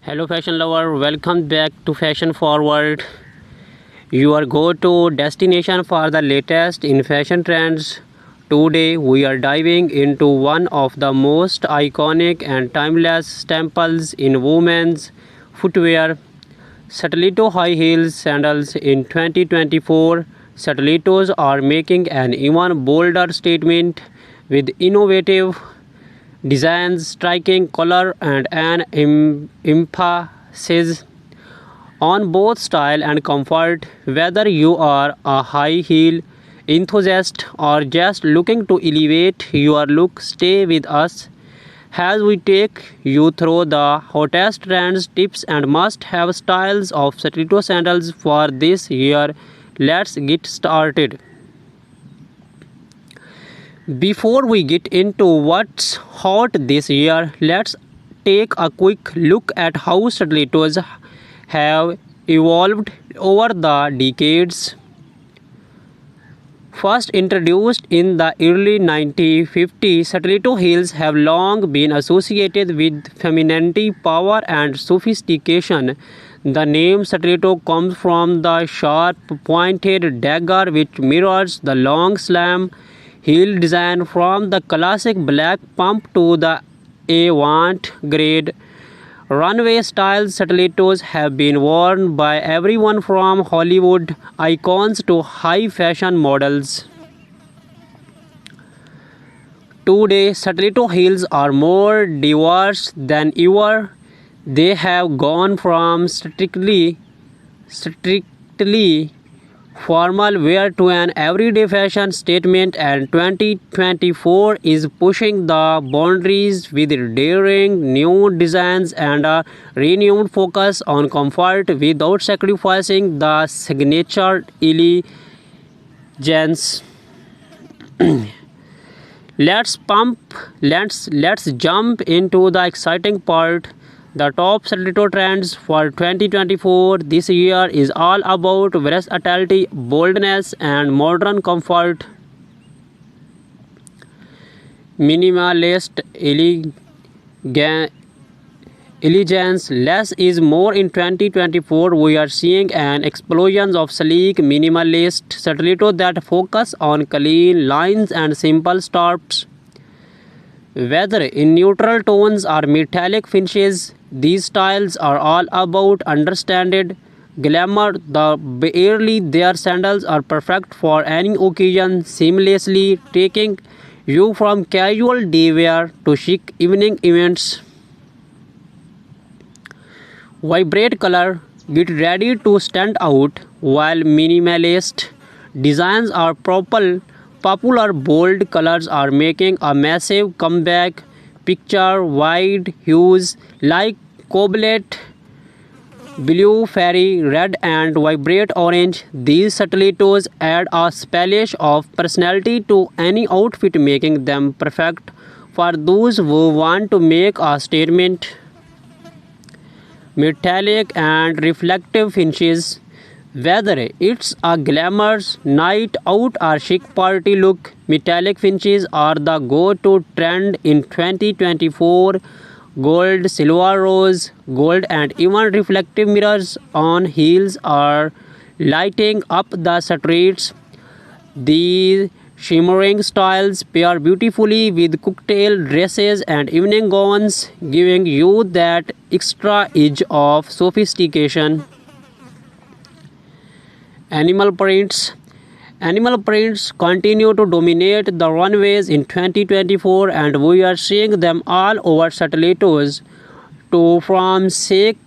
Hello fashion lover, welcome back to Fashion Forward, your go-to destination for the latest in fashion trends. Today we are diving into one of the most iconic and timeless staples in women's footwear, Stiletto high heels sandals. In 2024, stilettos are making an even bolder statement with innovative designs, striking color, and an emphasis on both style and comfort. Whether you are a high heel enthusiast or just looking to elevate your look, stay with us as we take you through the hottest trends, tips, and must have styles of stiletto sandals for this year. Let's get started. Before we get into what's hot this year, let's take a quick look at how stilettos have evolved over the decades. First introduced in the early 1950s, stiletto heels have long been associated with femininity, power, and sophistication. The name stiletto comes from the sharp, pointed dagger which mirrors the long slam heel design from the classic black pump to the avant-garde runway style. Stilettos have been worn by everyone from Hollywood icons to high fashion models. Today, stiletto heels are more diverse than ever. They have gone from strictly formal wear to an everyday fashion statement, and 2024 is pushing the boundaries with daring new designs and a renewed focus on comfort without sacrificing the signature elegance. Let's jump into the exciting part. The top stiletto trends for 2024 this year is all about versatility, boldness, and modern comfort. Minimalist elegance, less is more. In 2024, we are seeing an explosion of sleek minimalist stiletto that focus on clean lines and simple stops. Whether in neutral tones or metallic finishes, these styles are all about understated glamour. The barely their sandals are perfect for any occasion, seamlessly taking you from casual day wear to chic evening events. Vibrant color, get ready to stand out. While minimalist designs are popular, bold colors are making a massive comeback. Picture wide hues like cobalt blue, fairy red, and vibrant orange. These stilettos add a splash of personality to any outfit, making them perfect for those who want to make a statement. Metallic and reflective finishes. Whether it's a glamorous night out or chic party look, metallic finishes are the go-to trend in 2024. Gold, silver, rose, gold, and even reflective mirrors on heels are lighting up the streets. These shimmering styles pair beautifully with cocktail dresses and evening gowns, giving you that extra edge of sophistication. Animal prints. Animal prints continue to dominate the runways in 2024, and we are seeing them all over stilettos, to from snake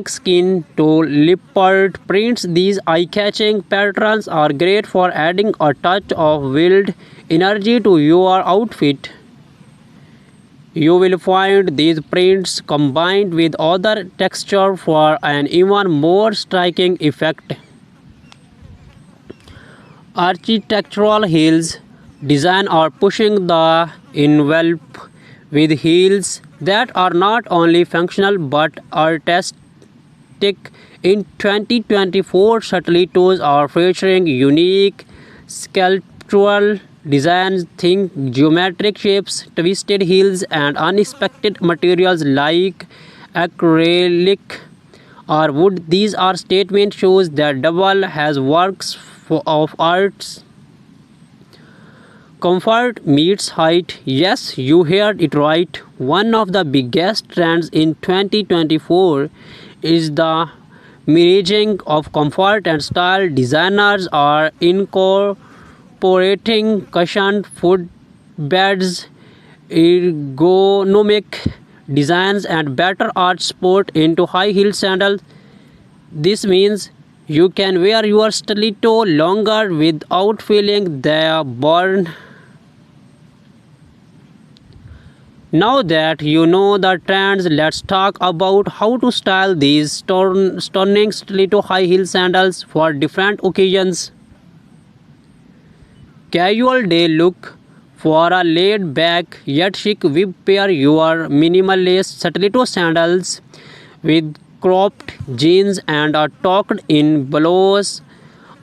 skin to leopard prints. These eye-catching patterns are great for adding a touch of wild energy to your outfit. You will find these prints combined with other texture for an even more striking effect. Architectural heels design are pushing the envelope with heels that are not only functional but artistic. In 2024, stilettos are featuring unique sculptural designs. Think geometric shapes, twisted heels, and unexpected materials like acrylic or wood. These are statement shows that double has works of arts. Comfort meets height. Yes, you heard it right. One of the biggest trends in 2024 is the merging of comfort and style. Designers are incorporating cushioned footbeds, ergonomic designs, and better art support into high-heeled sandals. This means you can wear your stiletto longer without feeling the burn. Now that you know the trends, let's talk about how to style these stunning stiletto high heel sandals for different occasions. Casual day look. For a laid back yet chic whip, pair your minimalist stiletto sandals with cropped jeans and a tucked in blouse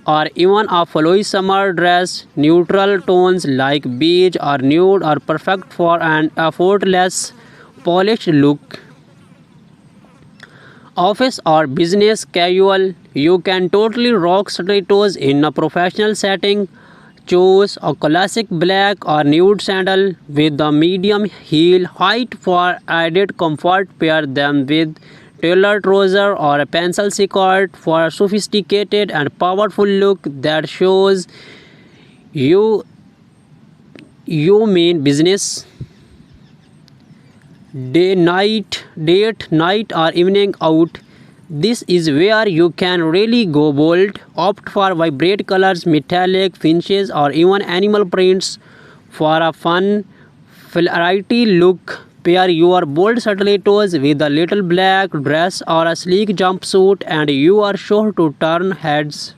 or even a flowy summer dress. Neutral tones like beige or nude are perfect for an effortless polished look. Office or business casual, you can totally rock stilettos in a professional setting. Choose a classic black or nude sandal with a medium heel height for added comfort. Pair them with tailored trouser or a pencil skirt for a sophisticated and powerful look that shows you you mean business. Date night or evening out, this is where you can really go bold. Opt for vibrant colors, metallic finishes, or even animal prints for a fun variety look. Pair your bold stilettos with a little black dress or a sleek jumpsuit and you are sure to turn heads.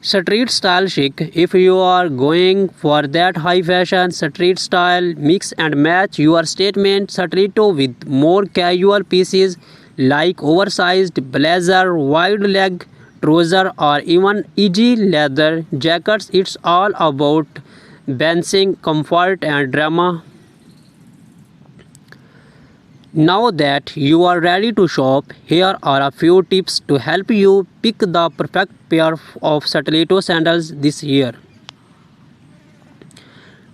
Street style chic. If you are going for that high fashion street style, mix and match your statement stiletto with more casual pieces like oversized blazer, wide leg trouser, or even easy leather jackets. It's all about balancing comfort and drama. Now that you are ready to shop, here are a few tips to help you pick the perfect pair of stiletto sandals this year.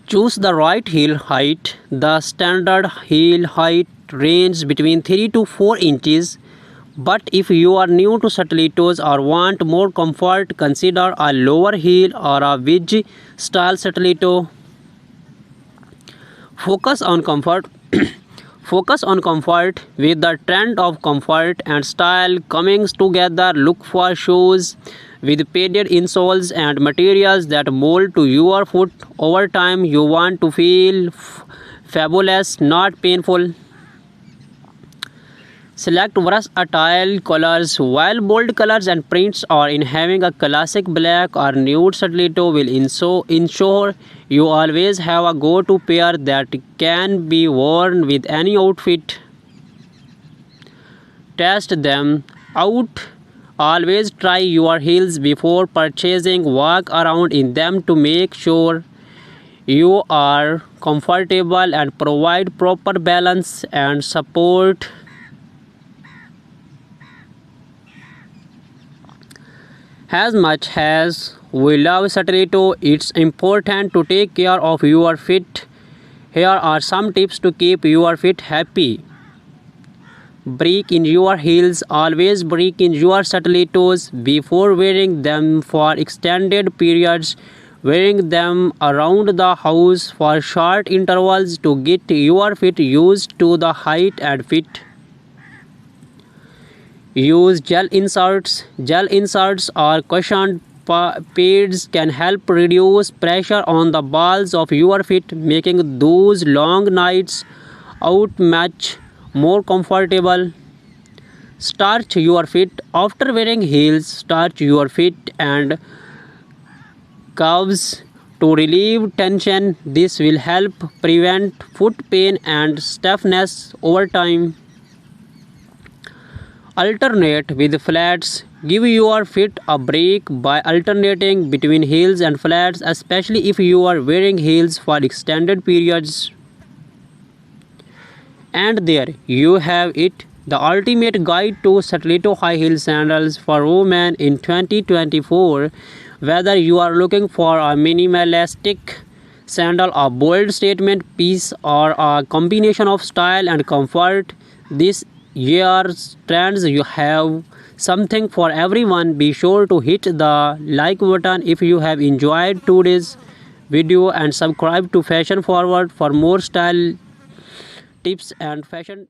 Choose the right heel height. The standard heel height ranges between 3 to 4 inches. But if you are new to stilettos or want more comfort, consider a lower heel or a wedge style stiletto. Focus on comfort. Focus on comfort. With the trend of comfort and style coming together, look for shoes with padded insoles and materials that mold to your foot. Over time, you want to feel fabulous, not painful. Select versatile colors. While bold colors and prints are in, having a classic black or nude stiletto will ensure you always have a go-to pair that can be worn with any outfit. Test them out. Always try your heels before purchasing. Walk around in them to make sure you are comfortable and provide proper balance and support. As much as we love stiletto, it's important to take care of your feet. Here are some tips to keep your feet happy. Break in your heels. Always break in your stilettos before wearing them for extended periods. Wearing them around the house for short intervals to get your feet used to the height and fit. Use gel inserts. Gel inserts or cushioned pads can help reduce pressure on the balls of your feet, making those long nights out much more comfortable. Starch your feet. After wearing heels, starch your feet and calves to relieve tension. This will help prevent foot pain and stiffness over time. Alternate with flats. Give your feet a break by alternating between heels and flats, especially if you are wearing heels for extended periods. And there you have it, the ultimate guide to stiletto high heel sandals for women in 2024. Whether you are looking for a minimalistic sandal, a bold statement piece, or a combination of style and comfort, this year's trends you have something for everyone. Be sure to hit the like button if you have enjoyed today's video and subscribe to Fashion Forward for more style tips and fashion